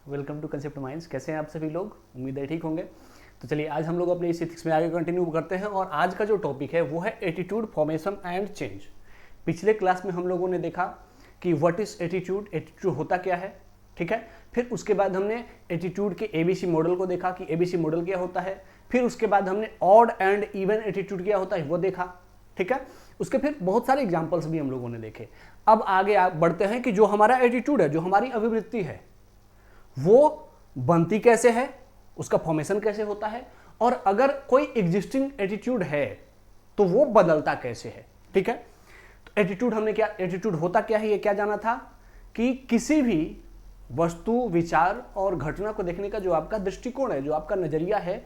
Welcome to concept minds. कैसे हैं आप सभी लोग? उम्मीद है ठीक होंगे। तो चलिए आज हम लोग अपने इस एथिक्स में आगे कंटिन्यू करते हैं और आज का जो टॉपिक है वो है एटीट्यूड फॉर्मेशन एंड चेंज। पिछले क्लास में हम लोगों ने देखा कि व्हाट इज एटीट्यूड, एटीट्यूड होता क्या है, ठीक है। फिर उसके बाद हमने एटीट्यूड के एबीसी मॉडल को देखा कि एबीसी मॉडल क्या होता है। फिर उसके बाद हमने ऑड एंड इवन एटीट्यूड क्या होता है वो देखा, ठीक है। उसके फिर बहुत सारे एग्जाम्पल्स भी हम लोगों ने देखे। अब आगे बढ़ते हैं कि जो हमारा एटीट्यूड है, जो हमारी अभिवृत्ति है, वो बनती कैसे है, उसका फॉर्मेशन कैसे होता है, और अगर कोई एग्जिस्टिंग एटीट्यूड है तो वो बदलता कैसे है, ठीक है। तो एटीट्यूड हमने क्या, एटीट्यूड होता क्या है ये क्या जाना था कि किसी भी वस्तु, विचार और घटना को देखने का जो आपका दृष्टिकोण है, जो आपका नजरिया है,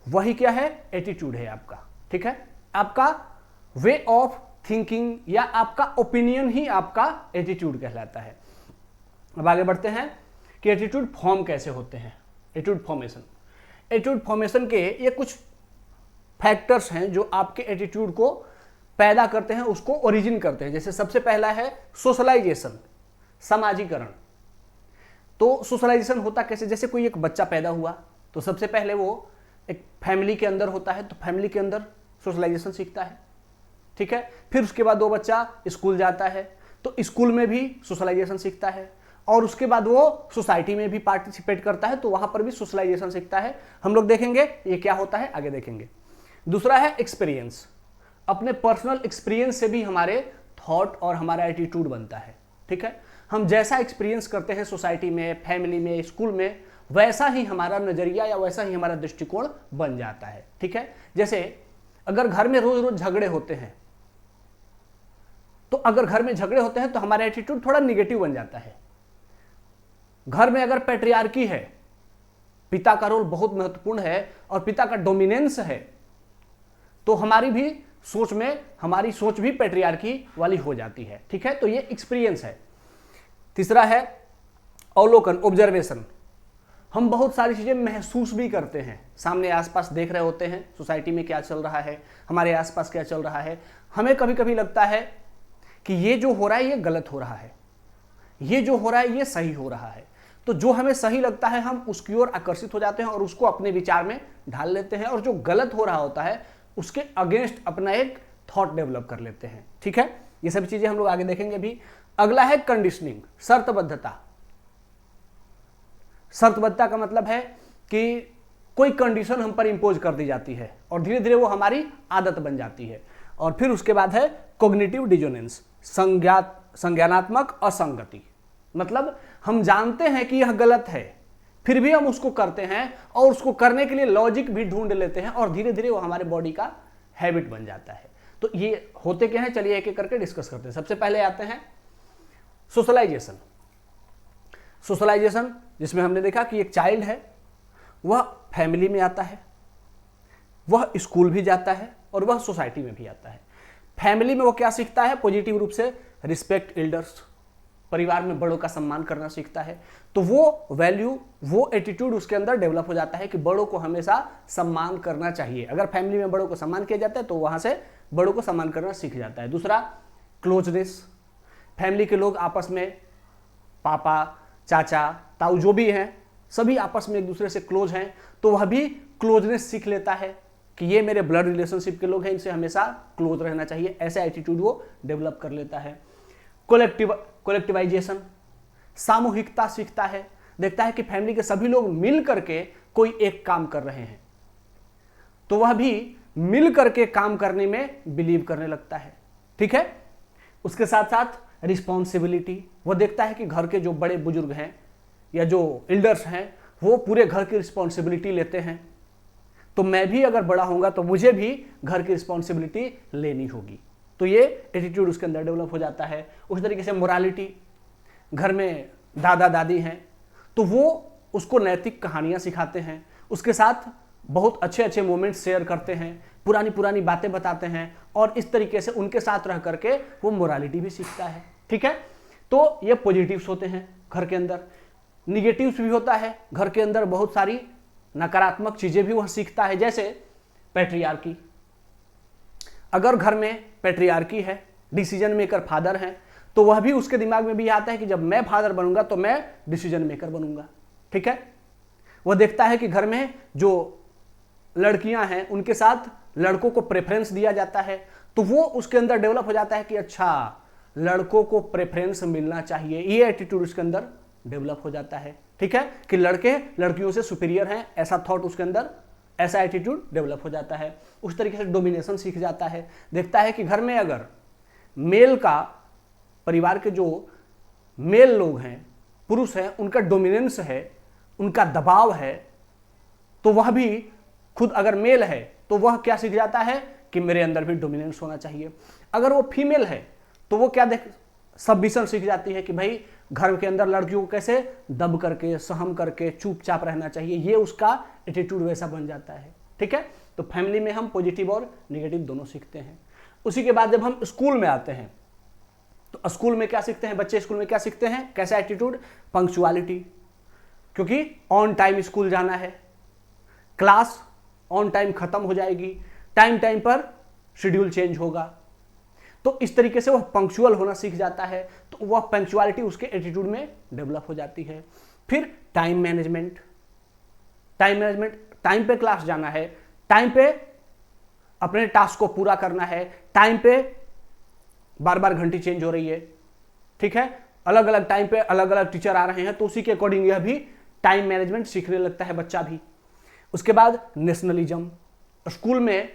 वही क्या है, एटीट्यूड है आपका, ठीक है। आपका वे ऑफ थिंकिंग या आपका ओपिनियन ही आपका एटीट्यूड कहलाता है। अब आगे बढ़ते हैं कि एटीट्यूड फॉर्म कैसे होते हैं। एटीट्यूड फॉर्मेशन, एटीट्यूड फॉर्मेशन के ये कुछ फैक्टर्स हैं जो आपके एटीट्यूड को पैदा करते हैं, उसको ओरिजिन करते हैं। जैसे सबसे पहला है सोशलाइजेशन, समाजीकरण। तो सोशलाइजेशन होता कैसे, जैसे कोई एक बच्चा पैदा हुआ तो सबसे पहले वो एक फैमिली के अंदर होता है, तो फैमिली के अंदर सोशलाइजेशन सीखता है, ठीक है। फिर उसके बाद वो बच्चा स्कूल जाता है तो स्कूल में भी सोशलाइजेशन सीखता है, और उसके बाद वो सोसाइटी में भी पार्टिसिपेट करता है तो वहां पर भी सोशलाइजेशन सीखता है। हम लोग देखेंगे ये क्या होता है, आगे देखेंगे। दूसरा है एक्सपीरियंस, अपने पर्सनल एक्सपीरियंस से भी हमारे थॉट और हमारा एटीट्यूड बनता है, ठीक है। हम जैसा एक्सपीरियंस करते हैं सोसाइटी में, फैमिली में, स्कूल में, वैसा ही हमारा नजरिया या वैसा ही हमारा दृष्टिकोण बन जाता है, ठीक है। जैसे अगर घर में रोज रोज झगड़े होते हैं तो हमारा एटीट्यूड थोड़ा निगेटिव बन जाता है। घर में अगर पैट्रियार्की है, पिता का रोल बहुत महत्वपूर्ण है और पिता का डोमिनेंस है, तो हमारी सोच भी पैट्रियार्की वाली हो जाती है, ठीक है। तो ये एक्सपीरियंस है। तीसरा है अवलोकन, ऑब्जर्वेशन। हम बहुत सारी चीजें महसूस भी करते हैं, सामने आसपास देख रहे होते हैं सोसाइटी में क्या चल रहा है, हमारे आसपास क्या चल रहा है। हमें कभी कभी लगता है कि ये जो हो रहा है ये गलत हो रहा है, ये जो हो रहा है ये सही हो रहा है। तो जो हमें सही लगता है हम उसकी ओर आकर्षित हो जाते हैं और उसको अपने विचार में ढाल लेते हैं, और जो गलत हो रहा होता है उसके अगेंस्ट अपना एक थॉट डेवलप कर लेते हैं, ठीक है। ये सभी चीजें हम लोग आगे देखेंगे भी। अगला है कंडीशनिंग, शर्तबद्धता। शर्तबद्धता का मतलब है कि कोई कंडीशन हम पर इंपोज कर दी जाती है और धीरे धीरे वो हमारी आदत बन जाती है। और फिर उसके बाद है कॉग्निटिव डिजोनेंस, संज्ञानात्मक असंगति। मतलब हम जानते हैं कि यह गलत है, फिर भी हम उसको करते हैं और उसको करने के लिए लॉजिक भी ढूंढ लेते हैं और धीरे धीरे वो हमारे बॉडी का हैबिट बन जाता है। तो ये होते क्या है, चलिए एक एक करके डिस्कस करते हैं। सबसे पहले आते हैं सोशलाइजेशन। सोशलाइजेशन जिसमें हमने देखा कि एक चाइल्ड है, वह फैमिली में आता है, वह स्कूल भी जाता है और वह सोसाइटी में भी आता है। फैमिली में वो क्या सीखता है, पॉजिटिव रूप से रिस्पेक्ट एल्डर्स, परिवार में बड़ों का सम्मान करना सीखता है। तो वो वैल्यू, वो एटीट्यूड उसके अंदर डेवलप हो जाता है कि बड़ों को हमेशा सम्मान करना चाहिए। अगर फैमिली में बड़ों को सम्मान किया जाता है तो वहां से बड़ों को सम्मान करना सीख जाता है। दूसरा क्लोजनेस, फैमिली के लोग आपस में, पापा, चाचा, ताऊ जो भी हैं, सभी आपस में एक दूसरे से क्लोज हैं, तो वह भी क्लोजनेस सीख लेता है कि ये मेरे ब्लड रिलेशनशिप के लोग हैं, इनसे हमेशा क्लोज रहना चाहिए। ऐसा एटीट्यूड वो डेवलप कर लेता है। कोलेक्टिवाइजेशन, सामूहिकता सीखता है, देखता है कि फैमिली के सभी लोग मिल करके कोई एक काम कर रहे हैं तो वह भी मिल करके काम करने में बिलीव करने लगता है, ठीक है। उसके साथ साथ रिस्पॉन्सिबिलिटी, वो देखता है कि घर के जो बड़े बुजुर्ग हैं या जो एल्डर्स हैं वो पूरे घर की रिस्पॉन्सिबिलिटी लेते हैं, तो मैं भी अगर बड़ा होऊंगा तो मुझे भी घर की रिस्पॉन्सिबिलिटी लेनी होगी। तो ये एटीट्यूड उसके अंदर डेवलप हो जाता है। उस तरीके से मोरालिटी, घर में दादा दादी हैं तो वो उसको नैतिक कहानियां सिखाते हैं, उसके साथ बहुत अच्छे अच्छे मोमेंट्स शेयर करते हैं, पुरानी पुरानी बातें बताते हैं, और इस तरीके से उनके साथ रह करके वो मोरालिटी भी सीखता है, ठीक है। तो ये पॉजिटिव्स होते हैं घर के अंदर। निगेटिव्स भी होता है घर के अंदर, बहुत सारी नकारात्मक चीजें भी वह सीखता है। जैसे पैट्रियार्की, अगर घर में पैट्रियार्की है, डिसीजन मेकर फादर हैं, तो वह भी उसके दिमाग में भी आता है कि जब मैं फादर बनूंगा तो मैं डिसीजन मेकर बनूंगा, ठीक है। वो देखता है कि घर में जो लड़कियां हैं उनके साथ लड़कों को प्रेफरेंस दिया जाता है, तो वो उसके अंदर डेवलप हो जाता है कि अच्छा लड़कों को प्रेफरेंस मिलना चाहिए, ये एटीट्यूड उसके अंदर डेवलप हो जाता है। ठीक है, कि लड़के लड़कियों से सुपीरियर हैं, ऐसा थॉट उसके अंदर, ऐसा एटीट्यूड डेवलप हो जाता है। उस तरीके से डोमिनेशन सीख जाता है। देखता है कि घर में अगर मेल का, परिवार के जो मेल लोग हैं, पुरुष हैं, उनका डोमिनेंस है, उनका दबाव है, तो वह भी खुद अगर मेल है तो वह क्या सीख जाता है कि मेरे अंदर भी डोमिनेंस होना चाहिए। अगर वो फीमेल है तो वो क्या सबमिशन सीख जाती है कि भाई घर के अंदर लड़कियों को कैसे दब करके, सहम करके, चुपचाप रहना चाहिए, ये उसका एटीट्यूड वैसा बन जाता है। ठीक है, तो फैमिली में हम पॉजिटिव और नेगेटिव दोनों सीखते हैं। उसी के बाद जब हम स्कूल में आते हैं तो स्कूल में क्या सीखते हैं बच्चे, स्कूल में क्या सीखते हैं, कैसा एटीट्यूड, पंक्चुअलिटी, क्योंकि ऑन टाइम स्कूल जाना है, क्लास ऑन टाइम खत्म हो जाएगी, टाइम टाइम पर शेड्यूल चेंज होगा, तो इस तरीके से वह पंक्चुअल होना सीख जाता है। तो वह पंक्चुअलिटी उसके एटीट्यूड में डेवलप हो जाती है। फिर टाइम मैनेजमेंट, टाइम पे क्लास जाना है, टाइम पे अपने टास्क को पूरा करना है, टाइम पे बार बार घंटी चेंज हो रही है, ठीक है, अलग अलग टाइम पे अलग अलग टीचर आ रहे हैं, तो उसी के अकॉर्डिंग यह भी टाइम मैनेजमेंट सीखने लगता है बच्चा भी। उसके बाद नेशनलिज्म, स्कूल में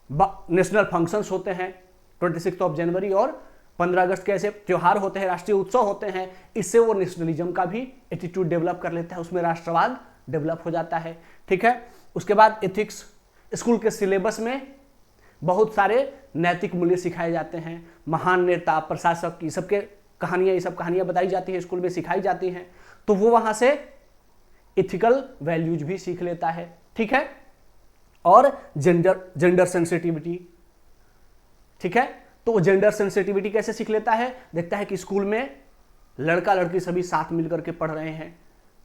नेशनल फंक्शंस होते हैं, 26 जनवरी और 15 अगस्त के ऐसे त्योहार होते हैं, राष्ट्रीय उत्सव होते हैं, इससे वो नेशनलिज्म का भी एटीट्यूड डेवलप कर लेता है, उसमें राष्ट्रवाद डेवलप हो जाता है। ठीक है, उसके बाद एथिक्स, स्कूल के सिलेबस में बहुत सारे नैतिक मूल्य सिखाए जाते हैं, महान नेता, प्रशासक, ये सब के कहानियां, ये सब कहानियां बताई जाती है, स्कूल में सिखाई जाती हैं, तो वो वहां से इथिकल वैल्यूज भी सीख लेता है। ठीक है, और जेंडर सेंसिटिविटी, ठीक है, तो जेंडर सेंसिटिविटी कैसे सीख लेता है, देखता है कि स्कूल में लड़का लड़की सभी साथ मिलकर के पढ़ रहे हैं,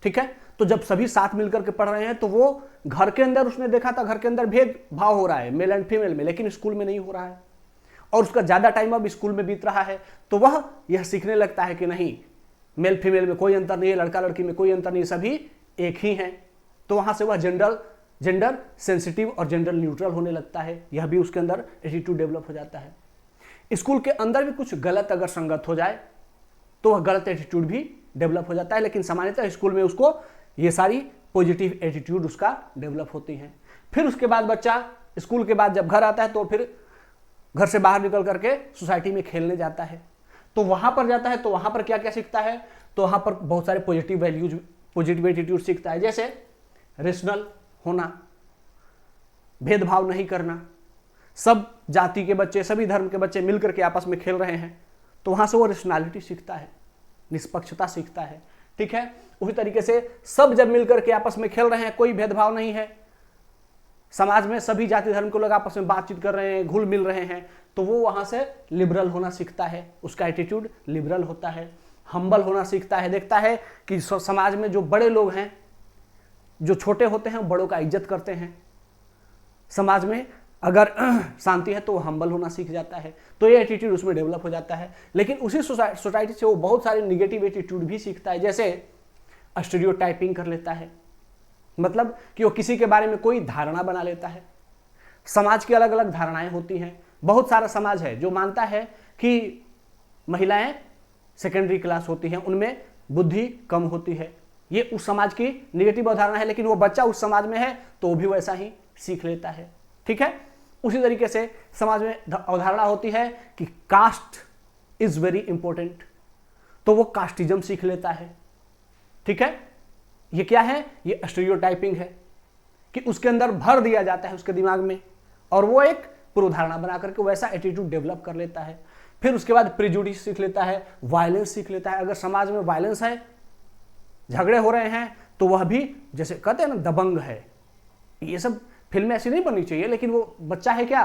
ठीक है, तो जब सभी साथ मिलकर के पढ़ रहे हैं तो वो घर के अंदर उसने देखा था घर के अंदर भेदभाव हो रहा है मेल एंड फीमेल में, लेकिन स्कूल में नहीं हो रहा है, और उसका ज्यादा टाइम अब स्कूल में बीत रहा है, तो वह यह सीखने लगता है कि नहीं, मेल फीमेल में कोई अंतर नहीं है, लड़का लड़की में कोई अंतर नहीं, सभी एक ही हैं। तो वहां से वह जेंडर सेंसिटिव और जेंडर न्यूट्रल होने लगता है, यह भी उसके अंदर एटीट्यूड डेवलप हो जाता है। स्कूल के अंदर भी कुछ गलत अगर संगत हो जाए तो वह गलत एटीट्यूड भी डेवलप हो जाता है, लेकिन सामान्यतः स्कूल में उसको ये सारी पॉजिटिव एटीट्यूड उसका डेवलप होती हैं। फिर उसके बाद बच्चा स्कूल के बाद जब घर आता है तो फिर घर से बाहर निकल करके सोसाइटी में खेलने जाता है, तो वहां पर जाता है तो वहां पर क्या क्या सीखता है, तो वहां पर बहुत सारे पॉजिटिव वैल्यूज, पॉजिटिव एटीट्यूड सीखता है, जैसे रेशनल होना, भेदभाव नहीं करना, सब जाति के बच्चे, सभी धर्म के बच्चे मिलकर के आपस में खेल रहे हैं, तो वहां से वो रेशनैलिटी सीखता है, निष्पक्षता सीखता है। ठीक है, उसी तरीके से सब जब मिलकर के आपस में खेल रहे हैं, कोई भेदभाव नहीं है, समाज में सभी जाति धर्म के लोग आपस में बातचीत कर रहे हैं, घुल मिल रहे हैं, तो वो वहां से लिबरल होना सीखता है, उसका एटीट्यूड लिबरल होता है। हम्बल होना सीखता है, देखता है कि समाज में जो बड़े लोग हैं, जो छोटे होते हैं, बड़ों का इज्जत करते हैं, समाज में अगर शांति है तो वो हम्बल होना सीख जाता है, तो ये एटीट्यूड उसमें डेवलप हो जाता है। लेकिन उसी सोसाइटी से वो बहुत सारे निगेटिव एटीट्यूड भी सीखता है, जैसे स्टीरियोटाइपिंग कर लेता है, मतलब कि वो किसी के बारे में कोई धारणा बना लेता है। समाज की अलग अलग धारणाएं होती हैं, बहुत सारा समाज है जो मानता है कि महिलाएं सेकेंडरी क्लास होती हैं, उनमें बुद्धि कम होती है, ये उस समाज की निगेटिव अवधारणा है, लेकिन वो बच्चा उस समाज में है तो वो भी वैसा ही सीख लेता है। ठीक है, उसी तरीके से समाज में अवधारणा होती है कि कास्ट इज वेरी इंपॉर्टेंट, तो वो कास्टिज्म सीख लेता है। ठीक है, ये क्या है, ये स्टीरियोटाइपिंग है कि उसके अंदर भर दिया जाता है उसके दिमाग में, और वो एक पूर्व धारणा बना करके वैसा एटीट्यूड डेवलप कर लेता है। फिर उसके बाद प्रेजुडिस सीख लेता है, वायलेंस सीख लेता है, अगर समाज में वायलेंस है, झगड़े हो रहे हैं, तो वह भी जैसे कहते हैं ना दबंग है, ये सब फिल्में ऐसी नहीं बननी चाहिए, लेकिन वो बच्चा है क्या,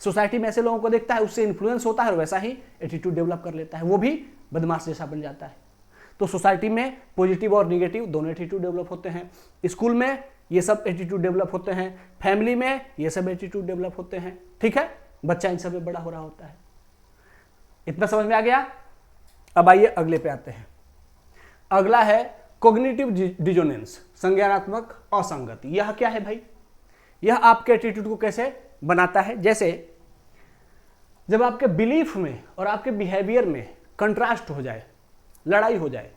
सोसाइटी में ऐसे लोगों को देखता है, उससे इन्फ्लुएंस होता है और वैसा ही एटीट्यूड डेवलप कर लेता है, वो भी बदमाश जैसा बन जाता है। तो सोसाइटी में पॉजिटिव और निगेटिव दोनों एटीट्यूड डेवलप होते हैं, स्कूल में ये सब एटीट्यूड डेवलप होते हैं, फैमिली में ये सब एटीट्यूड डेवलप होते हैं। ठीक है, बच्चा इन सब में बड़ा हो रहा होता है। इतना समझ में आ गया। अब आइए अगले पे आते हैं। अगला है कॉग्निटिव डिजोनेंस, संज्ञानात्मक असंगति। यह क्या है भाई? यह आपके एटीट्यूड को कैसे बनाता है? जैसे जब आपके बिलीफ में और आपके बिहेवियर में कंट्रास्ट हो जाए, लड़ाई हो जाए,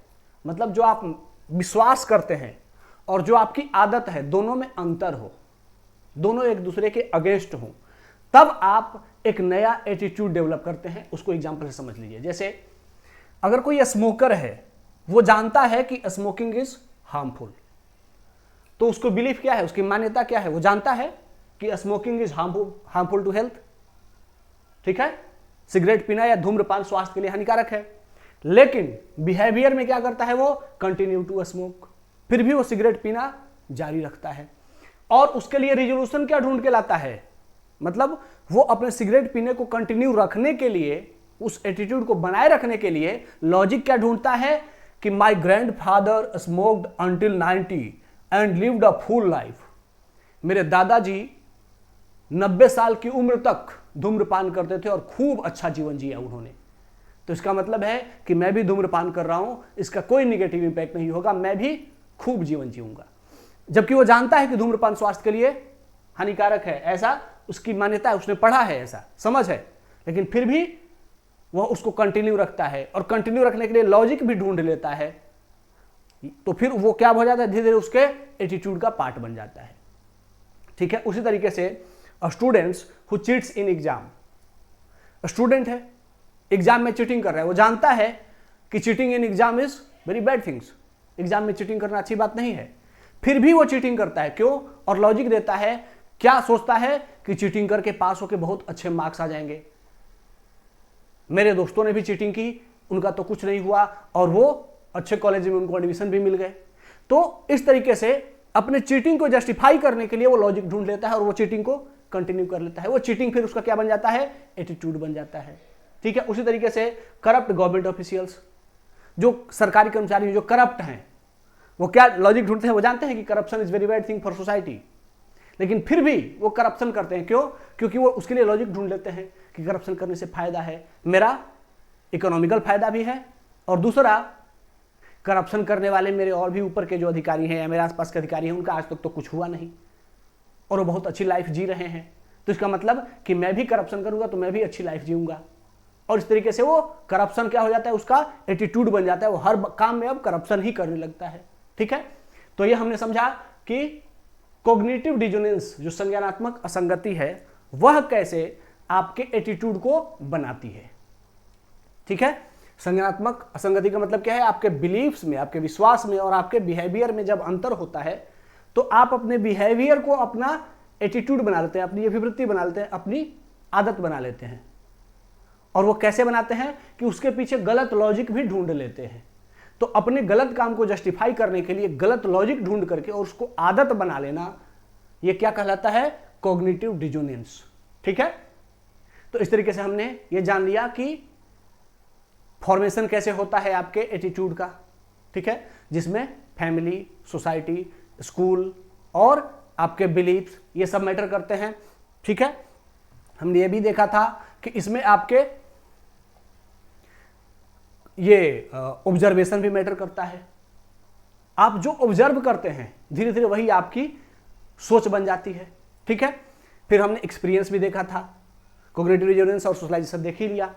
मतलब जो आप विश्वास करते हैं और जो आपकी आदत है दोनों में अंतर हो, दोनों एक दूसरे के अगेंस्ट हो, तब आप एक नया एटीट्यूड डेवलप करते हैं। उसको एग्जांपल से समझ लीजिए। जैसे अगर कोई स्मोकर है, वो जानता है कि स्मोकिंग इज हार्मफुल, तो उसको बिलीफ क्या है, उसकी मान्यता क्या है? वो जानता है कि smoking is harmful to health, ठीक है, सिगरेट पीना या धूम्रपान स्वास्थ्य के लिए हानिकारक है। लेकिन बिहेवियर में क्या करता है? वो कंटिन्यू टू स्मोक, फिर भी वो सिगरेट पीना जारी रखता है। और उसके लिए रिजोल्यूशन क्या ढूंढ के लाता है? मतलब वो अपने सिगरेट पीने को कंटिन्यू रखने के लिए, उस एटीट्यूड को बनाए रखने के लिए लॉजिक क्या ढूंढता है कि माई grandfather smoked until 90 and lived a full life. मेरे दादाजी 90 साल की उम्र तक धूम्रपान करते थे और खूब अच्छा जीवन जिया उन्होंने। तो इसका मतलब है कि मैं भी धूम्रपान कर रहा हूं, इसका कोई निगेटिव इंपैक्ट नहीं होगा, मैं भी खूब जीवन जीऊंगा। जबकि वो जानता है कि धूम्रपान स्वास्थ्य के लिए हानिकारक है, ऐसा उसकी मान्यता है, उसने पढ़ा है, ऐसा समझ है, लेकिन फिर भी वह उसको कंटिन्यू रखता है। और कंटिन्यू रखने के लिए लॉजिक भी ढूंढ लेता है, तो फिर वो क्या हो जाता है? धीरे धीरे उसके एटीट्यूड का पार्ट बन जाता है, ठीक है। उसी तरीके से students who cheats in exam, student है, एग्जाम में चीटिंग कर रहा है, वो जानता है कि cheating in exam is very bad things, exam में चीटिंग करना अच्छी बात नहीं है, फिर भी वो चीटिंग करता है। क्यों? और लॉजिक देता है, क्या सोचता है कि चीटिंग करके पास होके बहुत अच्छे मार्क्स आ जाएंगे, मेरे दोस्तों ने भी चीटिंग की, उनका तो कुछ नहीं हुआ और वो अच्छे कॉलेज में उनको एडमिशन भी मिल गए। तो इस तरीके से अपने चीटिंग को जस्टिफाई करने के लिए वो लॉजिक ढूंढ लेता है और वो चीटिंग को कंटिन्यू कर लेता है। वो चीटिंग फिर उसका क्या बन जाता है? एटीट्यूड बन जाता है, ठीक है। उसी तरीके से करप्ट गवर्नमेंट ऑफिशियल्स, जो सरकारी कर्मचारी जो करप्ट हैं, वो क्या लॉजिक ढूंढते हैं? वो जानते हैं कि corruption is very bad thing for society, लेकिन फिर भी वो करप्शन करते हैं। क्यों? क्योंकि वो उसके लिए लॉजिक ढूंढ लेते हैं कि करप्शन करने से फायदा है, मेरा इकोनॉमिकल फायदा भी है, और दूसरा करप्शन करने वाले मेरे और भी ऊपर के जो अधिकारी हैं या मेरे आसपास के अधिकारी हैं, उनका आज तक तो कुछ हुआ नहीं और वो बहुत अच्छी लाइफ जी रहे हैं, तो इसका मतलब कि मैं भी करप्शन करूंगा तो मैं भी अच्छी लाइफ जीऊंगा। और इस तरीके से वो करप्शन क्या हो जाता है? उसका एटीट्यूड बन जाता है, वो हर काम में अब करप्शन ही करने लगता है, ठीक है। तो ये हमने समझा कि कॉग्निटिव डिसोनेंस, जो संज्ञानात्मक असंगति है, वह कैसे आपके एटीट्यूड को बनाती है, ठीक है। संज्ञानात्मक असंगति का मतलब क्या है? आपके बिलीफ्स में, आपके विश्वास में और आपके बिहेवियर में जब अंतर होता है तो आप अपने बिहेवियर को अपना एटीट्यूड बना लेते हैं, अपनी अभिवृत्ति बना लेते हैं, अपनी आदत बना लेते हैं। और वो कैसे बनाते हैं? कि उसके पीछे गलत लॉजिक भी ढूंढ लेते हैं। तो अपने गलत काम को जस्टिफाई करने के लिए गलत लॉजिक ढूंढ करके और उसको आदत बना लेना, ये क्या कहलाता है? कॉग्निटिव डिसोनेंस, ठीक है। तो इस तरीके से हमने ये जान लिया कि फॉर्मेशन कैसे होता है आपके एटीट्यूड का, ठीक है, जिसमें फैमिली, सोसाइटी, स्कूल और आपके बिलीफ्स ये सब मैटर करते हैं, ठीक है। हमने ये भी देखा था कि इसमें आपके ये ऑब्जर्वेशन भी मैटर करता है। आप जो ऑब्जर्व करते हैं धीरे धीरे वही आपकी सोच बन जाती है, ठीक है। फिर हमने एक्सपीरियंस भी देखा था, कॉग्निटिव डिसोनेंस और सोशलाइजेशन देख ही लिया।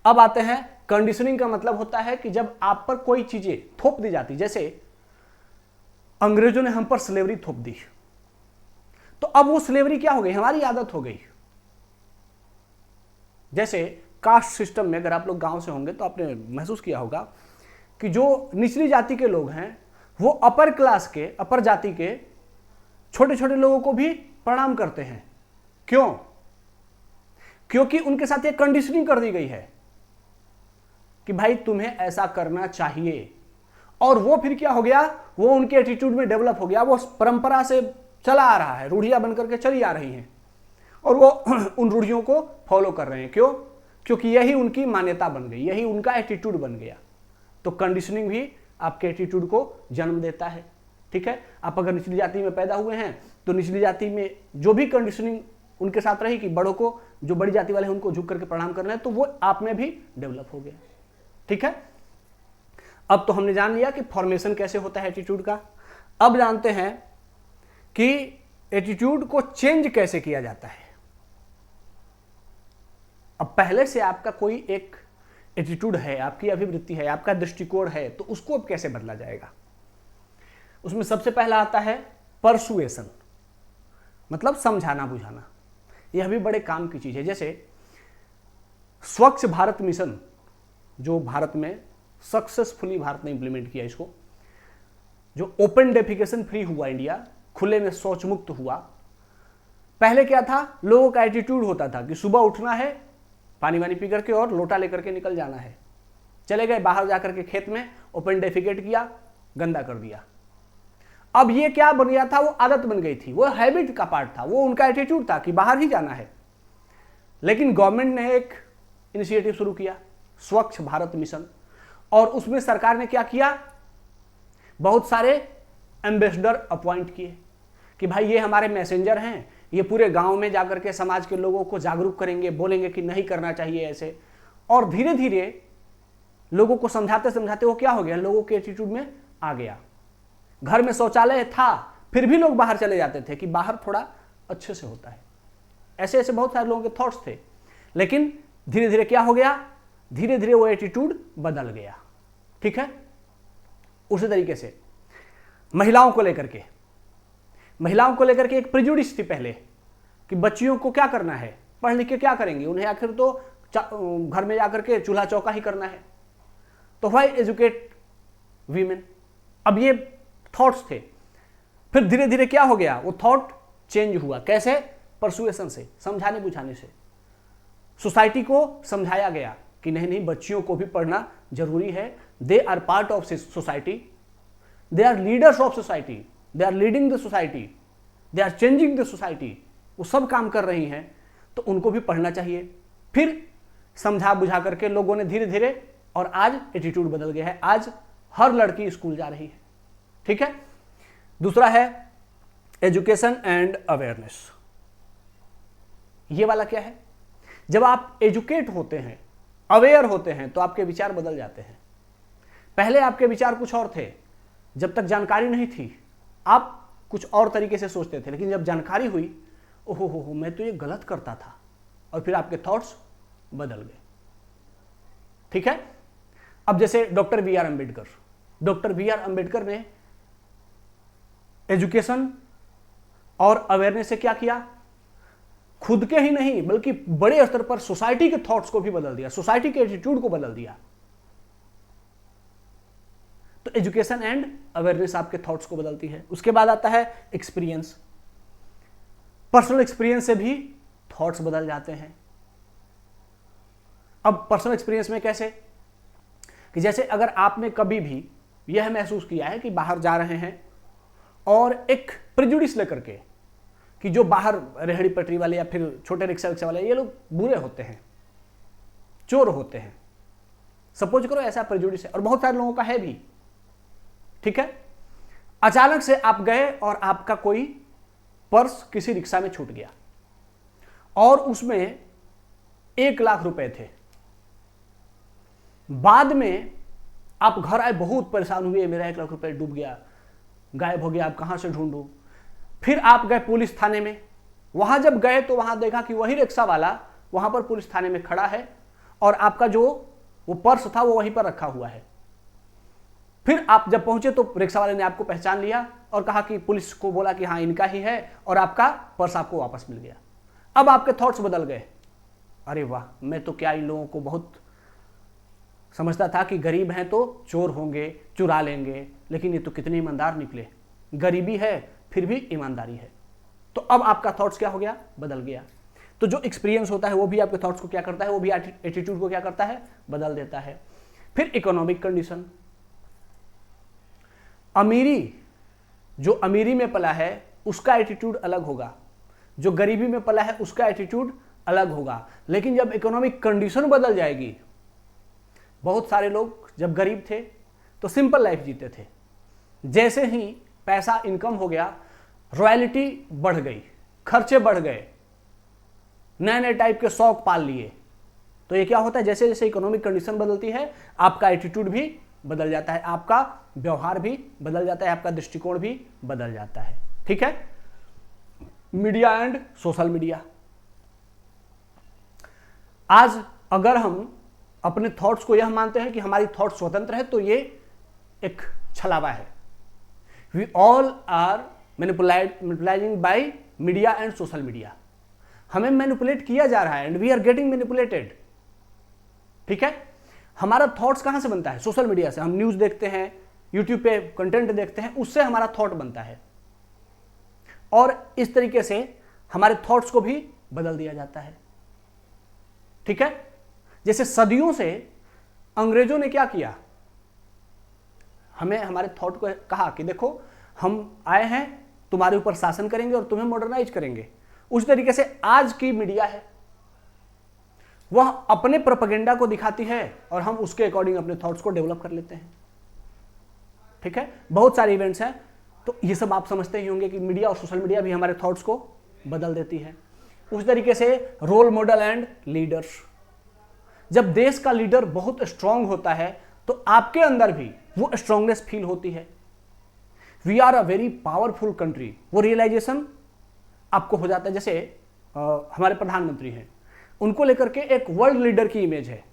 अब आते हैं कंडीशनिंग का मतलब होता है कि जब आप पर कोई चीजें थोप दी जाती, जैसे अंग्रेजों ने हम पर स्लेवरी थोप दी, तो अब वो स्लेवरी क्या हो गई? हमारी आदत हो गई। जैसे कास्ट सिस्टम में अगर आप लोग गांव से होंगे तो आपने महसूस किया होगा कि जो निचली जाति के लोग हैं वो अपर क्लास के, अपर जाति के छोटे छोटे लोगों को भी प्रणाम करते हैं। क्यों? क्योंकि उनके साथ एक कंडीशनिंग कर दी गई है कि भाई तुम्हें ऐसा करना चाहिए, और वो फिर क्या हो गया? वो उनके एटीट्यूड में डेवलप हो गया, वो परंपरा से चला आ रहा है, रूढ़ियां बनकर के चली आ रही हैं और वो उन रूढ़ियों को फॉलो कर रहे हैं। क्यों? क्योंकि यही उनकी मान्यता बन गई, यही उनका एटीट्यूड बन गया। तो कंडीशनिंग भी आपके एटीट्यूड को जन्म देता है, ठीक है। आप अगर निचली जाति में पैदा हुए हैं तो निचली जाति में जो भी कंडीशनिंग उनके साथ रही कि बड़ों को, जो बड़ी जाति वाले हैं उनको झुक करके प्रणाम करना है, तो वो आप में भी डेवलप हो गया, ठीक है। अब तो हमने जान लिया कि फॉर्मेशन कैसे होता है एटीट्यूड का। अब जानते हैं कि एटीट्यूड को चेंज कैसे किया जाता है। अब पहले से आपका कोई एक एटीट्यूड है, आपकी अभिवृत्ति है, आपका दृष्टिकोण है, तो उसको अब कैसे बदला जाएगा। उसमें सबसे पहला आता है परसुएशन, मतलब समझाना बुझाना। यह भी बड़े काम की चीज है। जैसे स्वच्छ भारत मिशन जो भारत में सक्सेसफुली भारत ने इंप्लीमेंट किया, इसको जो ओपन डेफिकेशन फ्री हुआ इंडिया, खुले में शौच मुक्त हुआ। पहले क्या था, लोगों का एटीट्यूड होता था कि सुबह उठना है, पानी वानी पी करके और लोटा लेकर के निकल जाना है। चले गए बाहर जाकर के खेत में, ओपन डेफिकेट किया, गंदा कर दिया। अब ये क्या बन गया था, वो आदत बन गई थी, वो हैबिट का पार्ट था, वो उनका एटीट्यूड था कि बाहर ही जाना है। लेकिन गवर्नमेंट ने एक इनिशिएटिव शुरू किया, स्वच्छ भारत मिशन, और उसमें सरकार ने क्या किया, बहुत सारे एम्बेसडर अपॉइंट किए कि भाई ये हमारे मैसेंजर हैं, ये पूरे गांव में जाकर के समाज के लोगों को जागरूक करेंगे, बोलेंगे कि नहीं करना चाहिए ऐसे। और धीरे धीरे लोगों को समझाते समझाते वो क्या हो गया, लोगों के एटीट्यूड में आ गया। घर में शौचालय था, फिर भी लोग बाहर चले जाते थे कि बाहर थोड़ा अच्छे से होता है। ऐसे ऐसे बहुत सारे लोगों के थॉट्स थे। लेकिन धीरे धीरे क्या हो गया, धीरे धीरे वो एटीट्यूड बदल गया। ठीक है। उसी तरीके से महिलाओं को लेकर के एक प्रेजुडिस थी पहले कि बच्चियों को क्या करना है, पढ़ लिख के क्या करेंगे, उन्हें आखिर तो घर में जाकर के चूल्हा चौका ही करना है, तो व्हाई एजुकेट वीमेन। अब ये थॉट्स थे। फिर धीरे धीरे क्या हो गया, वो थॉट चेंज हुआ। कैसे, परसुएशन से, समझाने बुझाने से। सोसाइटी को समझाया गया कि नहीं नहीं, बच्चियों को भी पढ़ना जरूरी है, they are part of society, they are leaders of society, they are leading the society, they are changing the society. वो सब काम कर रही हैं, तो उनको भी पढ़ना चाहिए। फिर समझा बुझा करके लोगों ने धीरे धीरे, और आज एटीट्यूड बदल गया है। आज हर लड़की स्कूल जा रही है। ठीक है। दूसरा है एजुकेशन एंड अवेयरनेस। ये वाला क्या है, जब आप एजुकेट होते हैं, अवेयर होते हैं, तो आपके विचार बदल जाते हैं। पहले आपके विचार कुछ और थे, जब तक जानकारी नहीं थी आप कुछ और तरीके से सोचते थे, लेकिन जब जानकारी हुई, ओहो हो मैं तो ये गलत करता था, और फिर आपके थॉट्स बदल गए। ठीक है। अब जैसे डॉक्टर बी आर अम्बेडकर ने एजुकेशन और अवेयरनेस से क्या किया, खुद के ही नहीं बल्कि बड़े स्तर पर सोसाइटी के थॉट्स को भी बदल दिया, सोसाइटी के एटीट्यूड को बदल दिया। तो एजुकेशन एंड अवेयरनेस आपके थॉट्स को बदलती है। उसके बाद आता है एक्सपीरियंस। पर्सनल एक्सपीरियंस से भी थॉट्स बदल जाते हैं। अब पर्सनल एक्सपीरियंस में कैसे, कि जैसे अगर आपने कभी भी यह महसूस किया है कि बाहर जा रहे हैं और एक प्रेजुडिस लेकर के कि जो बाहर रेहड़ी पटरी वाले या फिर छोटे रिक्शा वाले, ये लोग बुरे होते हैं, चोर होते हैं, सपोज करो ऐसा प्रेजुडिस है, और बहुत सारे लोगों का है भी। ठीक है। अचानक से आप गए और आपका कोई पर्स किसी रिक्शा में छूट गया और उसमें 1 लाख रुपए थे। बाद में आप घर आए, बहुत परेशान हुए, मेरा 1 लाख रुपए डूब गया, गायब हो गया, आप कहां से ढूंढूं। फिर आप गए पुलिस थाने में। वहां जब गए तो वहां देखा कि वही रिक्शा वाला वहां पर पुलिस थाने में खड़ा है और आपका जो वो पर्स था वो वहीं पर रखा हुआ है। फिर आप जब पहुंचे तो रिक्शा वाले ने आपको पहचान लिया और कहा कि पुलिस को बोला कि हाँ इनका ही है, और आपका पर्स आपको वापस मिल गया। अब आपके थॉट्स बदल गए, अरे वाह, मैं तो क्या इन लोगों को बहुत समझता था कि गरीब हैं तो चोर होंगे, चुरा लेंगे, लेकिन ये तो कितने ईमानदार निकले। गरीबी है फिर भी ईमानदारी है। तो अब आपका थॉट्स क्या हो गया, बदल गया। तो जो एक्सपीरियंस होता है वो भी आपके थॉट्स को क्या करता है, वो भी एटीट्यूड को क्या करता है, बदल देता है। फिर इकोनॉमिक कंडीशन। अमीरी, जो अमीरी में पला है उसका एटीट्यूड अलग होगा, जो गरीबी में पला है उसका एटीट्यूड अलग होगा। लेकिन जब इकोनॉमिक कंडीशन बदल जाएगी, बहुत सारे लोग जब गरीब थे तो सिंपल लाइफ जीते थे, जैसे ही पैसा इनकम हो गया, रॉयल्टी बढ़ गई, खर्चे बढ़ गए, नए नए टाइप के शौक पाल लिए। तो ये क्या होता है, जैसे जैसे इकोनॉमिक कंडीशन बदलती है आपका एटीट्यूड भी बदल जाता है, आपका व्यवहार भी बदल जाता है, आपका दृष्टिकोण भी बदल जाता है। ठीक है, मीडिया एंड सोशल मीडिया। आज अगर हम अपने थॉट्स को यह मानते हैं कि हमारी थॉट्स स्वतंत्र है, तो ये एक छलावा है। We all are manipulising by media and social media. हमें मैनिपुलेट किया जा रहा है and we are getting manipulated. ठीक है, हमारा थॉट्स कहां से बनता है? सोशल मीडिया से। हम न्यूज देखते हैं, यूट्यूब पे कंटेंट देखते हैं, उससे हमारा थॉट बनता है और इस तरीके से हमारे थॉट्स को भी बदल दिया जाता है। ठीक है, जैसे सदियों से अंग्रेजों ने क्या किया, हमें हमारे थॉट को कहा कि देखो हम आए हैं, तुम्हारे ऊपर शासन करेंगे और तुम्हें मॉडर्नाइज करेंगे। उस तरीके से आज की मीडिया है, वह अपने प्रोपेगेंडा को दिखाती है और हम उसके अकॉर्डिंग अपने थॉट्स को डेवलप कर लेते हैं। ठीक है, बहुत सारे इवेंट्स हैं, तो ये सब आप समझते ही होंगे कि मीडिया और सोशल मीडिया भी हमारे थॉट्स को बदल देती है। उस तरीके से रोल मॉडल एंड लीडर्स। जब देश का लीडर बहुत स्ट्रांग होता है तो आपके अंदर भी वो स्ट्रांगनेस फील होती है। We are a very powerful country, वो रियलाइजेशन आपको हो जाता है। जैसे हमारे प्रधानमंत्री हैं, उनको लेकर के एक वर्ल्ड लीडर की इमेज है।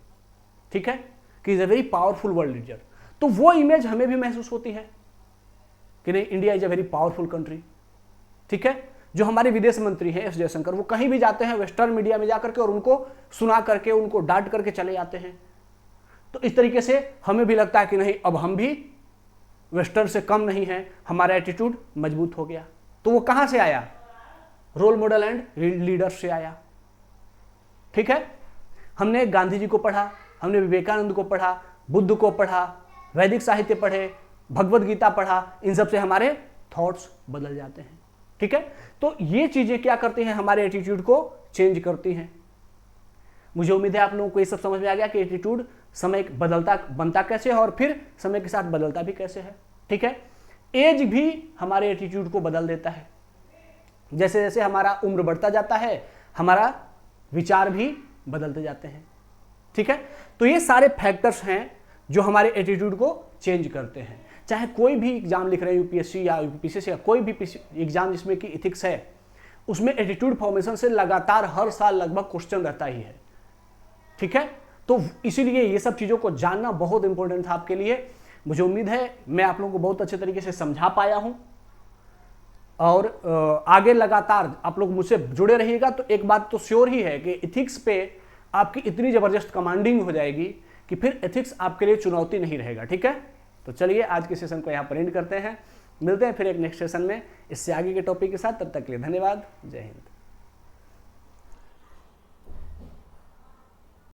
ठीक है, कि is a very powerful world leader, तो वो इमेज हमें भी महसूस होती है कि नहीं, India is a very powerful country. ठीक है, जो हमारे विदेश मंत्री हैं एस जयशंकर, वो कहीं भी जाते हैं वेस्टर्न मीडिया में जाकर के और उनको सुना करके, उनको डांट करके चले जाते हैं। तो इस तरीके से हमें भी लगता है कि नहीं, अब हम भी वेस्टर्न से कम नहीं हैं, हमारा एटीट्यूड मजबूत हो गया। तो वो कहां से आया? रोल मॉडल एंड लीडर से आया। ठीक है, हमने गांधी जी को पढ़ा, हमने विवेकानंद को पढ़ा, बुद्ध को पढ़ा, वैदिक साहित्य पढ़े, भगवद गीता पढ़ा, इन सब से हमारे थॉट्स बदल जाते हैं। ठीक है, तो ये चीजें क्या करती हैं? हमारे एटीट्यूड को चेंज करती हैं। मुझे उम्मीद है आप लोगों को ये सब समझ में आ गया कि एटीट्यूड समय बदलता बनता कैसे है और फिर समय के साथ बदलता भी कैसे है। ठीक है, एज भी हमारे एटीट्यूड को बदल देता है। जैसे जैसे हमारा उम्र बढ़ता जाता है, हमारा विचार भी बदलते जाते हैं। ठीक है, तो ये सारे फैक्टर्स हैं जो हमारे एटीट्यूड को चेंज करते हैं। चाहे कोई भी एग्जाम लिख रहे हैं, यूपीएससी या यूपीसीएससी या कोई भी एग्जाम जिसमें कि इथिक्स है, उसमें एटीट्यूड फॉर्मेशन से लगातार हर साल लगभग क्वेश्चन रहता ही है। ठीक है, तो इसीलिए ये सब चीजों को जानना बहुत इंपॉर्टेंट था आपके लिए। मुझे उम्मीद है मैं आप लोगों को बहुत अच्छे तरीके से समझा पाया हूं और आगे लगातार आप लोग मुझसे जुड़े रहिएगा। तो एक बात तो श्योर ही है कि इथिक्स पे आपकी इतनी जबरदस्त कमांडिंग हो जाएगी कि फिर एथिक्स आपके लिए चुनौती नहीं रहेगा। ठीक है, तो चलिए आज के सेशन को यहाँ पर एंड करते हैं। मिलते हैं फिर एक नेक्स्ट सेशन में इससे आगे के टॉपिक के साथ। तब तक के लिए धन्यवाद। जय हिंद।